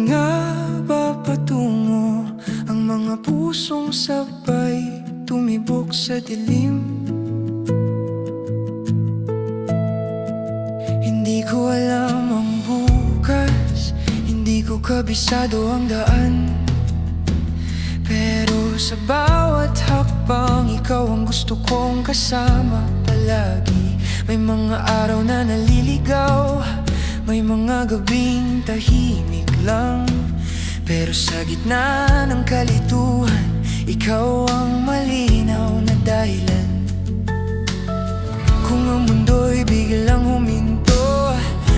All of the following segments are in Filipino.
Saan nga ba patungo ang mga pusong sabay tumibok sa dilim? Hindi ko alam ang bukas, hindi ko kabisado ang daan, pero sa bawat hakbang ikaw ang gusto kong kasama palagi. May mga araw na naliligaw, may mga gabing tahimik lang, pero sa gitna ng kalituhan, ikaw ang malinaw na dahilan. Kung ang mundo'y biglang huminto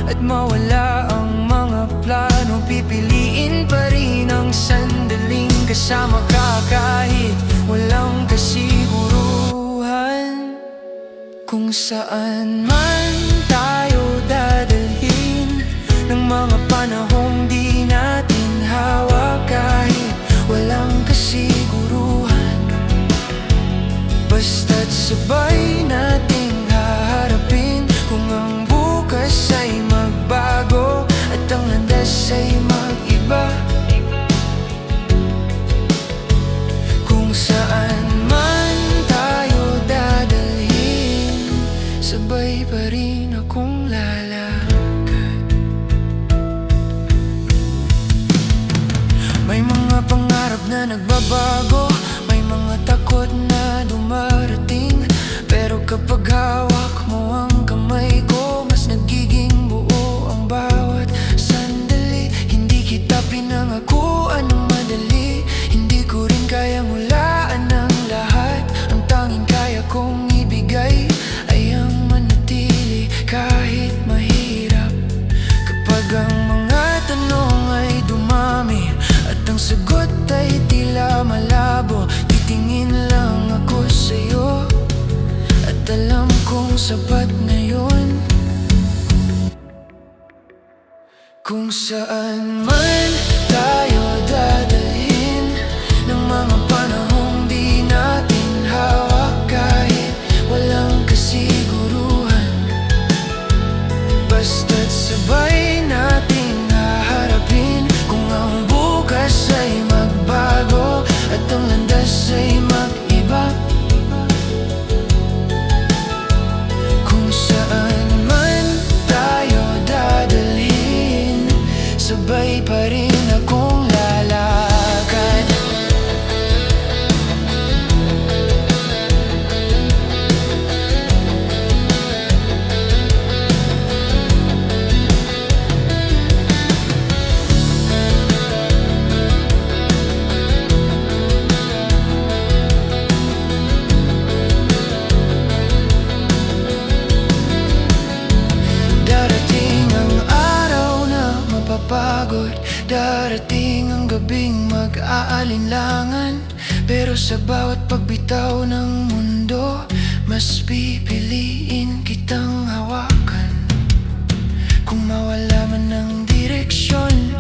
at mawala ang mga plano, pipiliin pa rin ang sandaling kasama ka kahit walang kasiguruhan. Kung saan man tayo dadalhin ng mga panahong di natin hawak, kahit walang kasiguruhan, basta't sabay nating haharapin. Kung ang bukas ay magbago at ang landas ay mag-iba, kung saan man tayo dadalhin, sabay pa rin akong lalakad. May mga pangarap na nagbabago, may mga takot na dumarating, pero kapag hawak mo ang kamay ko, mas nagiging buo ang bawat sandali. Hindi kita pinangakuan ng madali, hindi ko rin kayang hulaan ang lahat. Ang tanging kaya kong ibigay ay ang manatili kahit mahirap. Kapag ang mga tanong ay dumami at ang sagot ay tila malabo, titingin lang ako sa'yo at alam kong sapat na yun. Kung saan man tayo dadalhin ng mga panahong di natin hawak, kahit walang kasiguruhan, basta't sabay nating haharapin. Kung ang bukas ay magbago at ang landas ay mag-iba, kung saan man tayo dadalhin, sabay pa rin akong lalakad. Darating ang araw na mapapagod, darating ang gabing mag-aalinlangan, pero sa bawat pagbitaw ng mundo, mas pipiliin kitang hawakan. Kung mawala man ang direksyon,